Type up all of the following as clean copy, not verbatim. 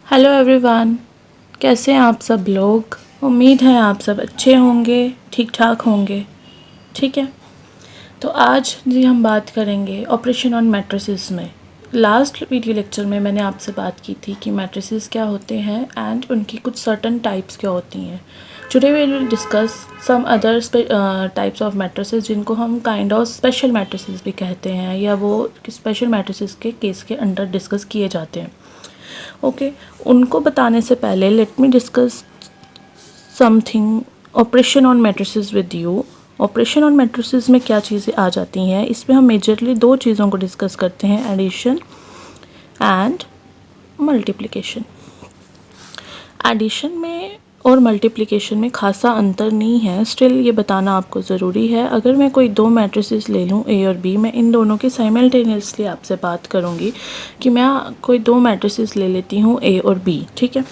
Hello everyone, कैसे हैं आप सब लोग। उम्मीद है आप सब अच्छे होंगे, ठीक ठाक होंगे। ठीक है, तो आज जी हम बात करेंगे ऑपरेशन ऑन मैट्रिसेस में। लास्ट वीडियो लेक्चर में मैंने आपसे बात की थी कि मैट्रिसेस क्या होते हैं एंड उनकी कुछ सर्टन टाइप्स क्या होती हैं। Today we will discuss some other types of matrices जिनको हम काइंड ऑफ स्पेशल मैट्रिसेस भी कहते हैं, या वो स्पेशल मैट्रिसेस के केस के अंडर डिस्कस किए जाते हैं। ओके, उनको बताने से पहले let me discuss something operation on matrices with you. Operation on matrices में क्या चीज़ें आ जाती हैं, इसमें हम मेजरली दो चीज़ों को डिस्कस करते हैं, एडिशन एंड मल्टीप्लिकेशन। एडिशन में और मल्टीप्लिकेशन में खासा अंतर नहीं है, स्टिल ये बताना आपको ज़रूरी है। अगर मैं कोई दो मैट्रिसेस ले लूँ ए और बी, मैं इन दोनों की साइमल्टेनियसली आपसे बात करूँगी कि मैं कोई दो मैट्रिसेस ले लेती हूँ ए और बी। ठीक है,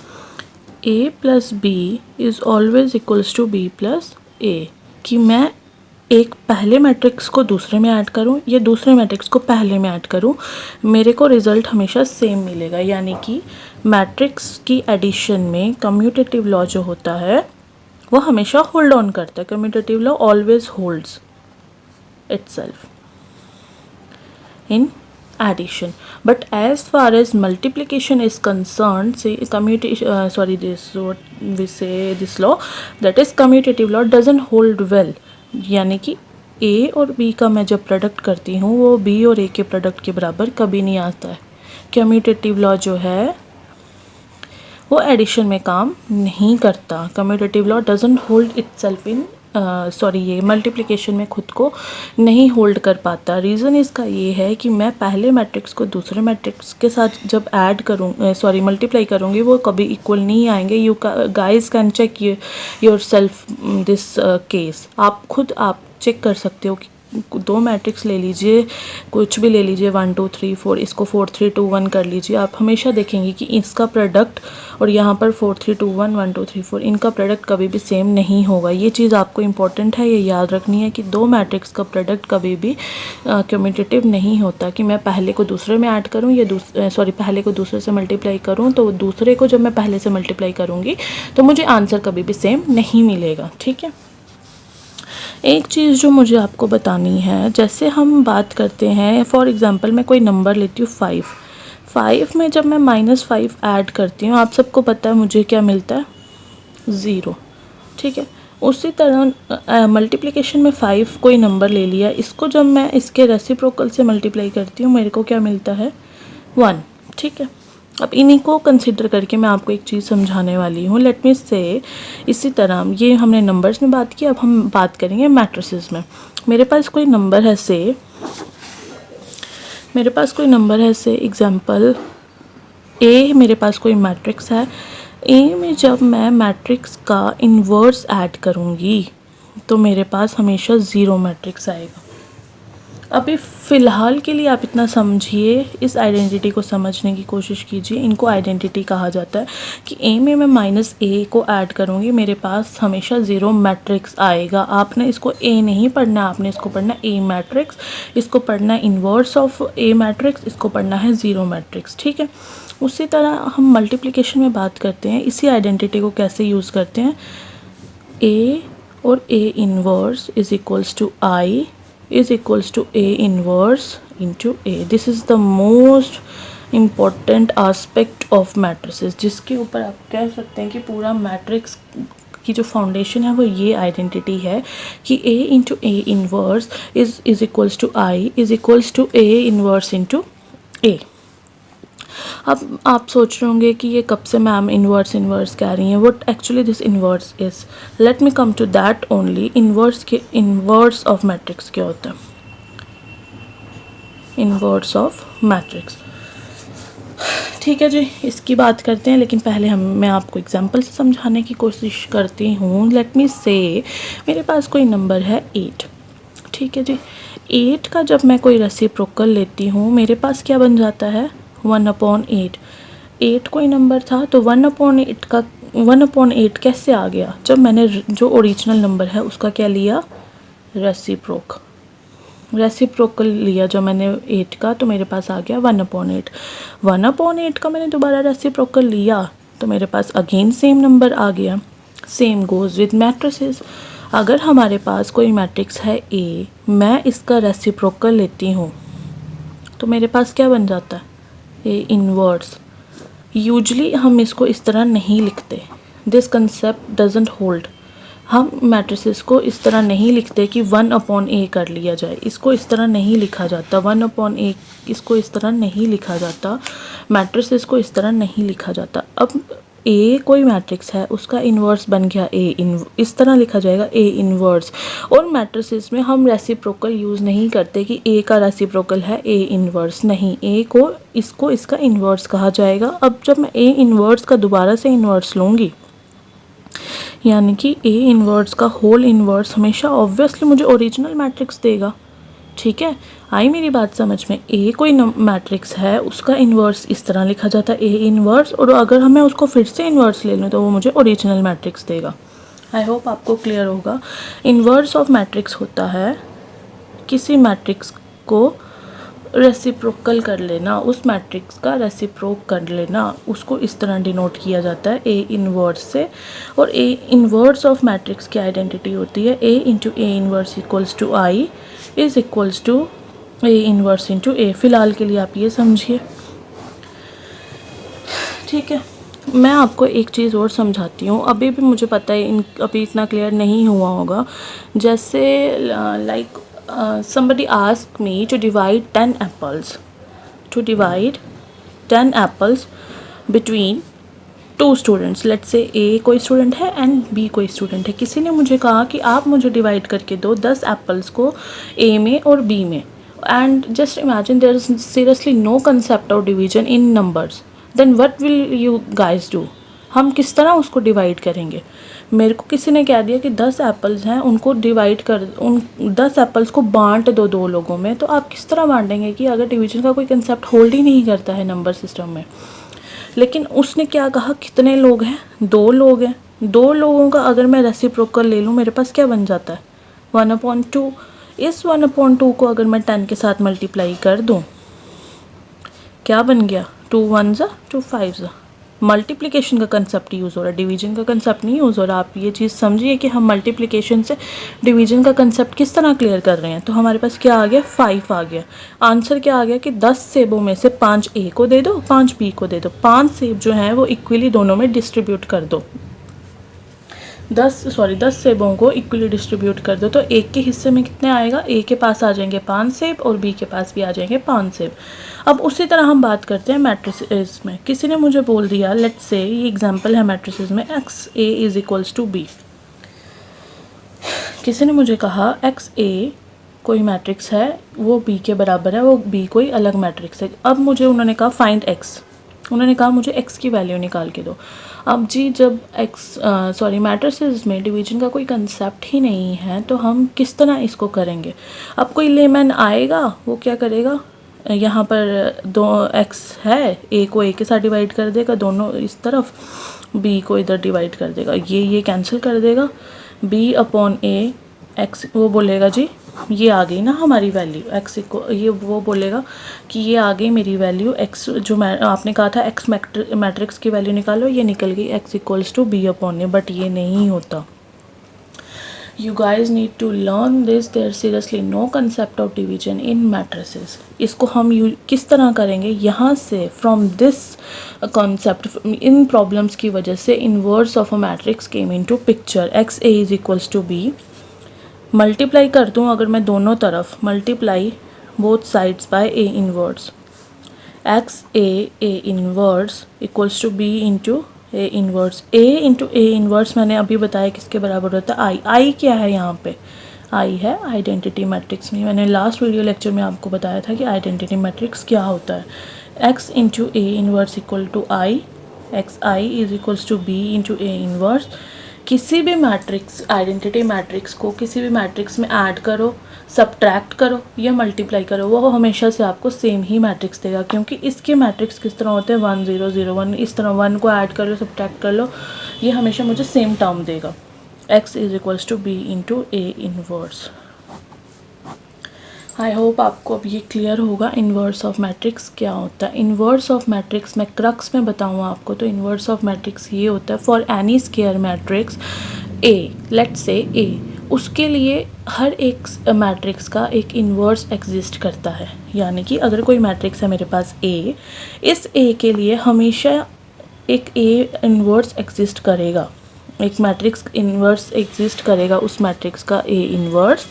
A plus B is always equals to B plus A, कि मैं एक पहले मैट्रिक्स को दूसरे में ऐड करूं या दूसरे मैट्रिक्स को पहले में ऐड करूं, मेरे को रिज़ल्ट हमेशा सेम मिलेगा। यानी कि मैट्रिक्स की एडिशन में कम्यूटेटिव लॉ जो होता है वो हमेशा होल्ड ऑन करता है। Commutative law always holds itself in addition, but as far as multiplication is concerned, say this law, that is commutative law doesn't hold well। यानी कि a और b का मैं जब प्रोडक्ट करती हूँ वो b और a के प्रोडक्ट के बराबर कभी नहीं आता है। कम्यूटेटिव लॉ जो है वो एडिशन में काम नहीं करता। Commutative law doesn't hold itself इन ये मल्टीप्लिकेशन में खुद को नहीं होल्ड कर पाता। रीज़न इसका ये है कि मैं पहले मैट्रिक्स को दूसरे मैट्रिक्स के साथ जब ऐड मल्टीप्लाई करूँगी वो कभी इक्वल नहीं आएंगे। You guys can check yourself this case. आप चेक कर सकते हो कि दो मैट्रिक्स ले लीजिए, कुछ भी ले लीजिए, 1 2 3 4, इसको 4 3 2 1 कर लीजिए, आप हमेशा देखेंगे कि इसका प्रोडक्ट और यहाँ पर 4 3 2 1 1 2 3 4 इनका प्रोडक्ट कभी भी सेम नहीं होगा। ये चीज़ आपको इंपॉर्टेंट है, ये याद रखनी है कि दो मैट्रिक्स का प्रोडक्ट कभी भी कम्यूटेटिव नहीं होता। कि मैं पहले को दूसरे में ऐड करूँ या पहले को दूसरे से मल्टीप्लाई करूँ, तो दूसरे को जब मैं पहले से मल्टीप्लाई करूँगी तो मुझे आंसर कभी भी सेम नहीं मिलेगा। ठीक है, एक चीज़ जो मुझे आपको बतानी है, जैसे हम बात करते हैं फॉर एग्ज़ाम्पल मैं कोई नंबर लेती हूँ 5 में जब मैं -5 ऐड करती हूँ, आप सबको पता है मुझे क्या मिलता है, 0। ठीक है, उसी तरह मल्टीप्लिकेशन में 5 कोई नंबर ले लिया, इसको जब मैं इसके रेसिप्रोकल से मल्टीप्लाई करती हूँ मेरे को क्या मिलता है, 1। ठीक है, अब इन्हीं को कंसिडर करके मैं आपको एक चीज़ समझाने वाली हूँ। लेट मी से, इसी तरह ये हमने नंबर्स में बात की, अब हम बात करेंगे मैट्रिसेस में। मेरे पास कोई नंबर है से एग्जांपल ए, मेरे पास कोई मैट्रिक्स है ए में जब मैं मैट्रिक्स का इन्वर्स ऐड करूँगी तो मेरे पास हमेशा 0 मैट्रिक्स आएगा। अभी फ़िलहाल के लिए आप इतना समझिए, इस आइडेंटिटी को समझने की कोशिश कीजिए। इनको आइडेंटिटी कहा जाता है कि ए में मैं -a को ऐड करूँगी, मेरे पास हमेशा 0 मैट्रिक्स आएगा। आपने इसको ए नहीं पढ़ना, आपने इसको पढ़ना ए मैट्रिक्स, इसको पढ़ना इन्वर्स ऑफ ए मैट्रिक्स, इसको पढ़ना है 0 मैट्रिक्स। ठीक है, उसी तरह हम मल्टीप्लिकेशन में बात करते हैं, इसी आइडेंटिटी को कैसे यूज़ करते हैं, ए और A inverse is equals to I is equals to A inverse into A. This is the most important aspect of matrices, जिसके ऊपर आप कह सकते हैं कि पूरा मैट्रिक्स की जो फाउंडेशन है वो ये आइडेंटिटी है कि A into A inverse is equals to I is equals to A inverse into A। अब आप सोच रहे होंगे कि ये कब से मैम इन्वर्स कह रही हैं, what actually this inverse is. Let me come to that only. Inverse of matrix क्या होता है, इन्वर्स ऑफ मैट्रिक्स। ठीक है जी, इसकी बात करते हैं, लेकिन पहले मैं आपको एग्जांपल से समझाने की कोशिश करती हूँ। लेट मी से, मेरे पास कोई नंबर है 8। ठीक है जी, 8 का जब मैं कोई रेसिप्रोकल लेती हूँ मेरे पास क्या बन जाता है, 1/8। 8 कोई नंबर था तो 1/8 कैसे आ गया, जब मैंने जो ओरिजिनल नंबर है उसका क्या लिया, रेसिप्रोक। रेसिप्रोकल लिया जो मैंने 8 का, तो मेरे पास आ गया 1/8। 1/8 का मैंने दोबारा रेसिप्रोकल लिया तो मेरे पास अगेन सेम नंबर आ गया। Same goes with matrices. अगर हमारे पास कोई मैट्रिक्स है ए, मैं इसका रेसिप्रोकल लेती हूँ तो मेरे पास क्या बन जाता है, ए इनवर्स। यूजली हम इसको इस तरह नहीं लिखते, दिस कंसेप्ट डजेंट होल्ड। हम मैट्रिसेस को इस तरह नहीं लिखते कि 1/a कर लिया जाए, इसको इस तरह नहीं लिखा जाता। 1/a इसको इस तरह नहीं लिखा जाता, मैट्रिसेस को इस तरह नहीं लिखा जाता। अब ए कोई मैट्रिक्स है, उसका इन्वर्स बन गया इस तरह लिखा जाएगा ए इन्वर्स। और मैट्रिसेस में हम रेसिप्रोकल यूज़ नहीं करते कि ए का रेसिप्रोकल है ए इन्वर्स, नहीं, ए को इसको इसका इन्वर्स कहा जाएगा। अब जब मैं ए इन्वर्स का दोबारा से इन्वर्स लूँगी, यानी कि ए इन्वर्स का होल इन्वर्स हमेशा ऑब्वियसली मुझे ओरिजिनल मैट्रिक्स देगा। ठीक है, आई मेरी बात समझ में। ए कोई मैट्रिक्स है, उसका इन्वर्स इस तरह लिखा जाता है ए इन्वर्स, और अगर मैं उसको फिर से इन्वर्स ले लूँ तो वो मुझे ओरिजिनल मैट्रिक्स देगा। आई होप आपको क्लियर होगा। इन्वर्स ऑफ मैट्रिक्स होता है किसी मैट्रिक्स को रेसिप्रोकल कर लेना, उस मैट्रिक्स का रेसिप्रोक कर लेना, उसको इस तरह डिनोट किया जाता है ए इन्वर्स से। और ए इन्वर्स ऑफ मैट्रिक्स की आइडेंटिटी होती है A into A inverse equals to I is equals to A inverse into A. फ़िलहाल के लिए आप ये समझिए, ठीक है। मैं आपको एक चीज़ और समझाती हूँ, अभी भी मुझे पता है अभी इतना क्लियर नहीं हुआ होगा। जैसे like somebody asked me to divide 10 apples between two students. Let's say a कोई स्टूडेंट है एंड बी कोई स्टूडेंट है। किसी ने मुझे कहा कि आप मुझे डिवाइड करके दो 10 एप्पल्स को ए में और बी में, and just imagine there is seriously no concept of division in numbers, then what will you guys do? हम किस तरह उसको डिवाइड करेंगे? मेरे को किसी ने कह दिया कि 10 एप्पल्स हैं, उनको डिवाइड कर, उन 10 एप्पल्स को बांट दो 2 लोगों में, तो आप किस तरह बांटेंगे कि अगर डिवीजन का कोई कंसेप्ट होल्ड ही नहीं करता है नंबर सिस्टम में। लेकिन उसने क्या कहा, कितने लोग हैं, 2 लोग हैं, 2 लोगों का अगर मैं रेसिप्रोकल ले लूँ मेरे पास क्या बन जाता है 1/2। इस 1/2 को अगर मैं 10 के साथ मल्टीप्लाई कर दूँ क्या बन गया, 2 1 2 5। मल्टीप्लिकेशन का कंसेप्ट यूज़ हो रहा है, डिवीजन का कंसेप्ट नहीं यूज़ हो रहा। आप ये चीज़ समझिए कि हम मल्टीप्लिकेशन से डिवीजन का कंसेप्ट किस तरह क्लियर कर रहे हैं। तो हमारे पास क्या आ गया, 5 आ गया। आंसर क्या आ गया कि 10 सेबों में से 5 ए को दे दो, 5 बी को दे दो। 5 सेब जो हैं वो इक्वली दोनों में डिस्ट्रीब्यूट कर दो। 10 सेबों को इक्वली डिस्ट्रीब्यूट कर दो, तो एक के हिस्से में कितने आएगा, ए के पास आ जाएंगे 5 सेब और बी के पास भी आ जाएंगे 5 सेब। अब उसी तरह हम बात करते हैं मैट्रिसेस में। किसी ने मुझे बोल दिया, लेट्स से ये एग्जांपल है मैट्रिसेस में, x A is equals to B. किसी ने मुझे कहा एक्स ए कोई मैट्रिक्स है, वो बी के बराबर है, वो बी कोई अलग मैट्रिक्स है। अब मुझे उन्होंने कहा फाइंड एक्स, उन्होंने कहा मुझे एक्स की वैल्यू निकाल के दो। अब जी जब मैट्रिसेस में डिवीजन का कोई कंसेप्ट ही नहीं है तो हम किस तरह इसको करेंगे। अब कोई लेमैन आएगा, वो क्या करेगा, यहाँ पर 2 एक्स है, ए को ए के साथ डिवाइड कर देगा दोनों इस तरफ, बी को इधर डिवाइड कर देगा, ये कैंसिल कर देगा, बी अपॉन ए एक्स, वो बोलेगा जी ये आ गई ना हमारी वैल्यू एक्स को, ये वो बोलेगा कि ये आ गई मेरी वैल्यू एक्स, जो मैं आपने कहा था एक्स मैट्रिक्स की वैल्यू निकालो, ये निकल गई x equals to B upon A. But ये नहीं होता। You guys need to learn this. There's seriously no concept of division in matrices. इसको हम किस तरह करेंगे, यहाँ से from this concept, in problems की वजह से inverse of a matrix came into picture. x a is equals to b. Multiply कर दूँ अगर मैं दोनों तरफ, multiply both sides by a inverse. x a inverse equals to b into A inverse. A into A inverse मैंने अभी बताया किसके बराबर होता है, आई। आई क्या है यहाँ पे, आई है आइडेंटिटी मैट्रिक्स में। मैंने लास्ट वीडियो लेक्चर में आपको बताया था कि आइडेंटिटी मैट्रिक्स क्या होता है। X into A inverse equal to I, x I is equals to B into A inverse. किसी भी मैट्रिक्स, आइडेंटिटी मैट्रिक्स को किसी भी मैट्रिक्स में ऐड करो, सब्ट्रैक्ट करो या मल्टीप्लाई करो, वो हमेशा से आपको सेम ही मैट्रिक्स देगा, क्योंकि इसके मैट्रिक्स किस तरह होते हैं 1 0 0 1। इस तरह 1 को ऐड कर लो, सब्ट्रैक्ट कर लो, ये हमेशा मुझे सेम टर्म देगा, x is equals to B into A inverse. I hope आपको अब ये क्लियर होगा इन्वर्स ऑफ मैट्रिक्स क्या होता है। इन्वर्स ऑफ मैट्रिक्स मैं क्रक्स में बताऊँ आपको तो इन्वर्स ऑफ मैट्रिक्स ये होता है for any square matrix A, let's say A, उसके लिए हर एक मैट्रिक्स का एक इन्वर्स एग्जिस्ट करता है। यानी कि अगर कोई मैट्रिक्स है मेरे पास ए, इस ए के लिए हमेशा एक ए इन्वर्स एग्जिस्ट करेगा, एक मैट्रिक्स इन्वर्स एग्जिस्ट करेगा उस मैट्रिक्स का ए इन्वर्स,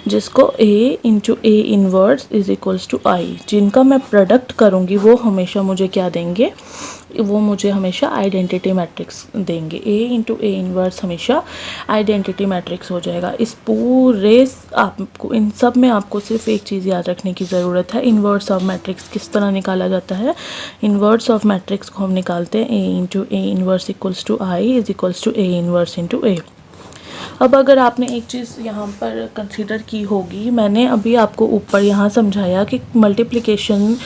जिसको A into A inverse is equals to I. जिनका मैं प्रोडक्ट करूँगी वो हमेशा मुझे क्या देंगे, वो मुझे हमेशा आइडेंटिटी मैट्रिक्स देंगे। ए इंटू ए इन्वर्स हमेशा आइडेंटिटी मैट्रिक्स हो जाएगा। इस पूरे आपको इन सब में आपको सिर्फ एक चीज़ याद रखने की ज़रूरत है, इन्वर्स ऑफ मैट्रिक्स किस तरह निकाला जाता है। इन्वर्स ऑफ मैट्रिक्स को हम निकालते हैं A into A inverse equals to I is equals to A inverse into A. अब अगर आपने एक चीज़ यहाँ पर कंसीडर की होगी, मैंने अभी आपको ऊपर यहाँ समझाया कि मल्टीप्लिकेशन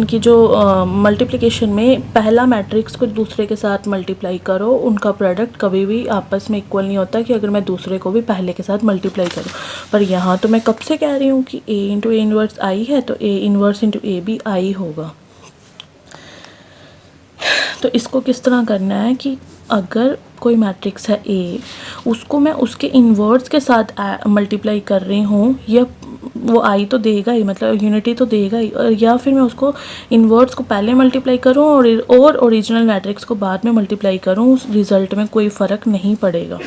की जो मल्टीप्लिकेशन में पहला मैट्रिक्स को दूसरे के साथ मल्टीप्लाई करो, उनका प्रोडक्ट कभी भी आपस में इक्वल नहीं होता कि अगर मैं दूसरे को भी पहले के साथ मल्टीप्लाई करूँ। पर यहाँ तो मैं कब से कह रही हूँ कि ए इंटू ए इन्वर्स आई है तो ए इन्वर्स इंटू ए भी आई होगा। तो इसको किस तरह करना है कि अगर कोई मैट्रिक्स है ए, उसको मैं उसके इन्वर्स के साथ मल्टीप्लाई कर रही हूँ, या वो आई तो देगा ही, मतलब यूनिटी तो देगा ही, या फिर मैं उसको इन्वर्स को पहले मल्टीप्लाई करूँ और ओरिजिनल मैट्रिक्स को बाद में मल्टीप्लाई करूँ, उस रिज़ल्ट में कोई फ़र्क नहीं पड़ेगा।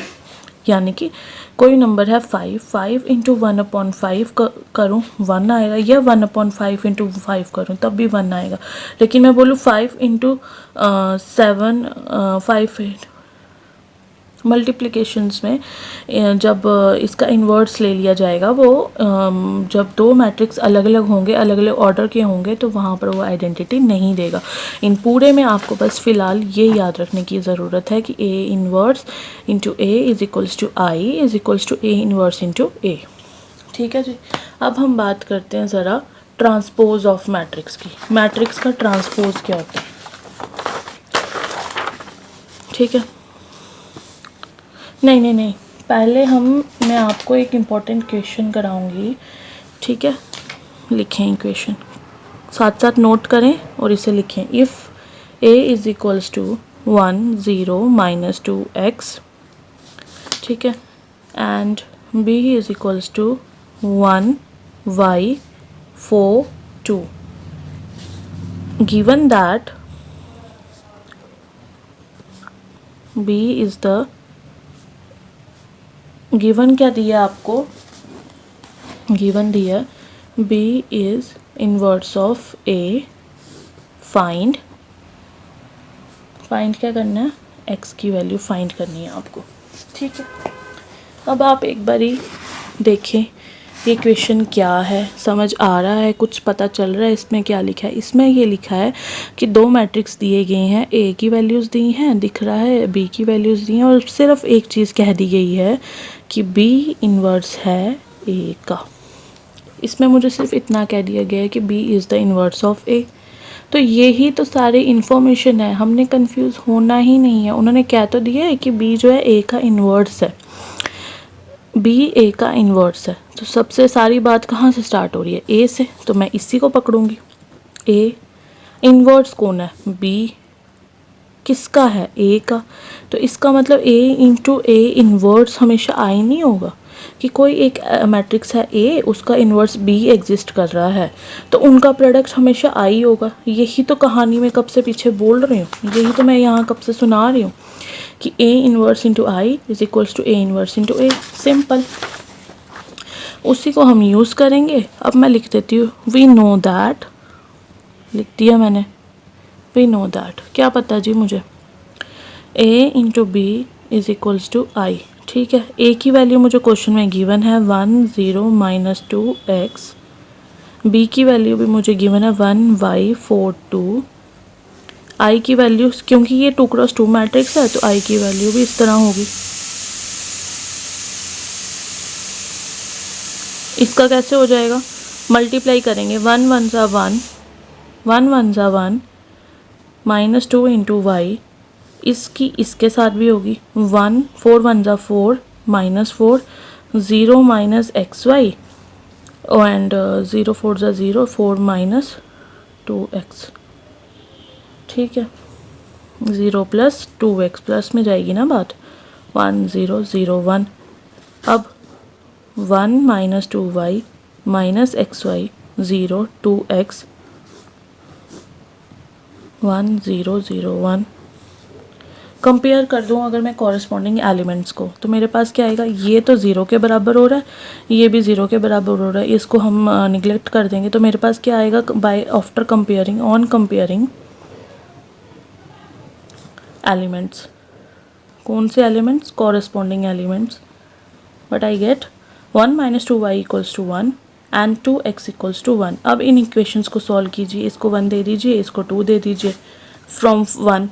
यानी कि कोई नंबर है 5 इंटू 1/5 करूँ 1 आएगा, या 1/5 इंटू 5 करूँ तब भी 1 आएगा। लेकिन मैं बोलूँ 5 इंटू 7 5 मल्टीप्लिकेशंस में जब इसका इन्वर्स ले लिया जाएगा, वो जब दो मैट्रिक्स अलग अलग होंगे, अलग अलग ऑर्डर के होंगे, तो वहाँ पर वो आइडेंटिटी नहीं देगा। इन पूरे में आपको बस फ़िलहाल ये याद रखने की ज़रूरत है कि A inverse into A is equals to I is equals to A inverse into A. ठीक है जी। अब हम बात करते हैं ज़रा ट्रांसपोज ऑफ मैट्रिक्स की। मैट्रिक्स का ट्रांसपोज क्या होता है, ठीक है। नहीं, पहले मैं आपको एक इम्पॉर्टेंट क्वेश्चन कराऊंगी, ठीक है। लिखें क्वेश्चन, साथ साथ नोट करें और इसे लिखें। If A is equals to 1 0 - 2x, ठीक है, and b is equals to 1 y 4 2, given that b is the given क्या दिया आपको, गिवन दिया b is inverse of a, find क्या करना है, x की वैल्यू फाइंड करनी है आपको, ठीक है। अब आप एक बारी देखें ये क्वेश्चन क्या है, समझ आ रहा है, कुछ पता चल रहा है इसमें क्या लिखा है। इसमें ये लिखा है कि दो मैट्रिक्स दिए गए हैं, ए की वैल्यूज़ दी हैं, दिख रहा है, बी की वैल्यूज़ दी हैं, और सिर्फ एक चीज़ कह दी गई है कि बी इन्वर्स है ए का। इसमें मुझे सिर्फ इतना कह दिया गया है कि B is the inverse of A. तो ये ही तो सारी इन्फॉर्मेशन है, हमने कंफ्यूज होना ही नहीं है। उन्होंने क्या तो दिया है कि बी जो है ए का इन्वर्स है, बी ए का इन्वर्स है। तो सबसे सारी बात कहाँ से स्टार्ट हो रही है, ए से, तो मैं इसी को पकड़ूंगी। ए इन्वर्स कौन है, बी किसका है, ए का। तो इसका मतलब ए इंटू ए इन्वर्स हमेशा आई नहीं होगा कि कोई एक मैट्रिक्स है ए, उसका इन्वर्स बी एग्जिस्ट कर रहा है, तो उनका प्रोडक्ट हमेशा आई होगा। यही तो कहानी में कब से पीछे बोल रही हूँ, यही तो मैं यहाँ कब से सुना रही हूँ कि A inverse into I is equals to A inverse into A. Simple, उसी को हम यूज़ करेंगे। अब मैं लिख देती हूँ वी नो दैट, लिख दिया मैंने, वी नो दैट, क्या पता जी मुझे, A into B is equals to I, ठीक है। ए की वैल्यू मुझे क्वेश्चन में गिवन है 1 0 - 2x, बी की वैल्यू भी मुझे गिवन है 1 y 4 2, आई की वैल्यू, क्योंकि ये 2x2 मैट्रिक्स है तो आई की वैल्यू भी इस तरह होगी। इसका कैसे हो जाएगा, मल्टीप्लाई करेंगे, 1 1 ज़ा 1 1 1 ज़ा 1 -2 इंटू वाई, इसकी इसके साथ भी होगी 1 4 1 ज़ा 4 -4 0 - xy एंड 0 4 ज़ा 0, 4 माइनस 2x, ठीक है। 0 प्लस 2x, प्लस में जाएगी ना बात, 1 0 0 1। अब 1 minus 2y minus xy 0 2x 1 0 0 1। Compare कर दूँ अगर मैं कॉरस्पॉन्डिंग एलिमेंट्स को, तो मेरे पास क्या आएगा, ये तो 0 के बराबर हो रहा है, ये भी 0 के बराबर हो रहा है, इसको हम निगलेक्ट कर देंगे। तो मेरे पास क्या आएगा, by after comparing, on comparing elements, कौन से elements, corresponding elements, but I get 1 minus 2y equals to 1 and 2x equals to 1। अब इन इक्वेशंस को सॉल्व कीजिए, इसको 1 दे दीजिए, इसको 2 दे दीजिए। फ्रॉम 1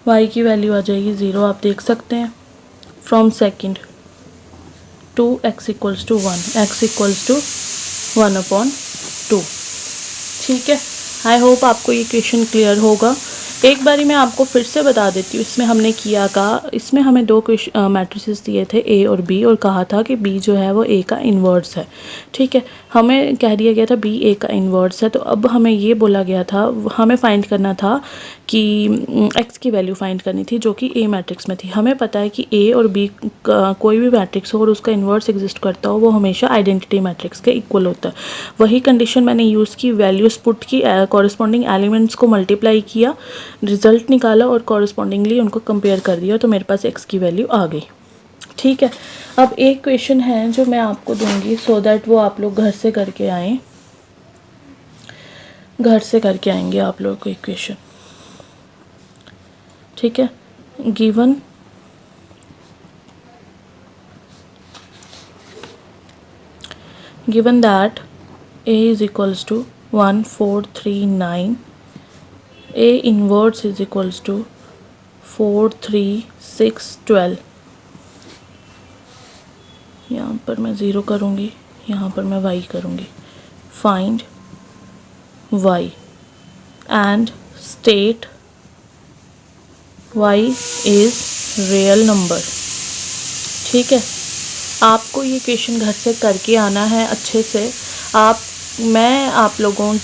y की वैल्यू आ जाएगी 0, आप देख सकते हैं। From second 2x equals to 1, x equals to 1/2, ठीक है। आई होप आपको ये क्वेश्चन क्लियर होगा। एक बारी मैं आपको फिर से बता देती हूँ इसमें हमने किया का, इसमें हमें दो मैट्रिसेस दिए थे A और B, और कहा था कि B जो है वो A का इन्वर्स है, ठीक है। हमें कह दिया गया था B A का इन्वर्स है, तो अब हमें ये बोला गया था, हमें फाइंड करना था कि x की वैल्यू फाइंड करनी थी जो कि A मैट्रिक्स में थी। हमें पता है कि A और B कोई भी मैट्रिक्स हो और उसका इन्वर्स एग्जिस्ट करता हो, वो हमेशा आइडेंटिटी मैट्रिक्स के इक्वल होता है। वही कंडीशन मैंने यूज़ की, वैल्यूज़ पुट की, कॉरस्पॉन्डिंग एलिमेंट्स को मल्टीप्लाई किया, रिजल्ट निकाला और कॉरस्पॉन्डिंगली उनको कंपेयर कर दिया, तो मेरे पास x की वैल्यू आ गई, ठीक है। अब एक क्वेश्चन है जो मैं आपको दूंगी सो दैट वो आप लोग घर से करके आएँ, घर से करके आएंगे आप लोग को एक क्वेश्चन, ठीक है। given that A is equals to 1 4 3 9, A inverse is equals to 4 3 6 12, यहाँ पर मैं 0 करूँगी, यहाँ पर मैं y करूँगी। Find y and state y is real number, ठीक है। आपको ये क्वेश्चन घर से करके आना है अच्छे से। मैं आप लोगों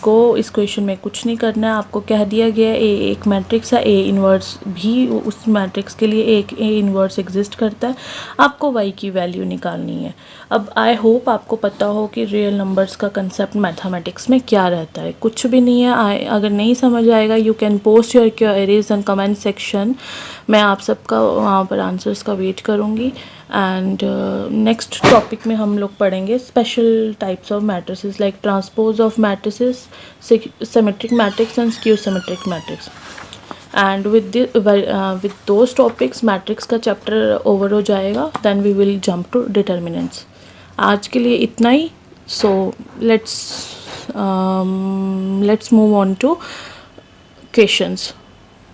को इस क्वेश्चन में कुछ नहीं करना है, आपको कह दिया गया है A एक मैट्रिक्स है, A इन्वर्स भी उस मैट्रिक्स के लिए एक A इन्वर्स एग्जिस्ट करता है, आपको y की वैल्यू निकालनी है। अब आई होप आपको पता हो कि रियल नंबर्स का कंसेप्ट मैथमेटिक्स में क्या रहता है, कुछ भी नहीं है। अगर नहीं समझ आएगा you can post your queries in comment section, मैं आप सबका वहाँ पर आंसर्स का वेट करूँगी। एंड नेक्स्ट टॉपिक में हम लोग पढ़ेंगे special types of matrices like transpose of matrices, symmetric matrix and skew symmetric matrix. And with those topics matrix का चैप्टर ओवर हो जाएगा, then we will jump to determinants. आज के लिए इतना ही, so let's move on to questions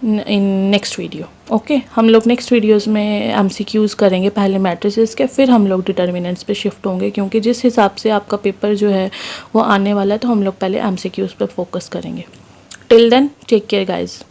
in next video, okay. हम लोग नेक्स्ट वीडियोस में MCQs करेंगे, पहले मैट्रिसेस के, फिर हम लोग डिटर्मिनेंट्स पे शिफ्ट होंगे, क्योंकि जिस हिसाब से आपका पेपर जो है वो आने वाला है, तो हम लोग पहले MCQs पे फोकस करेंगे। Till then take care guys.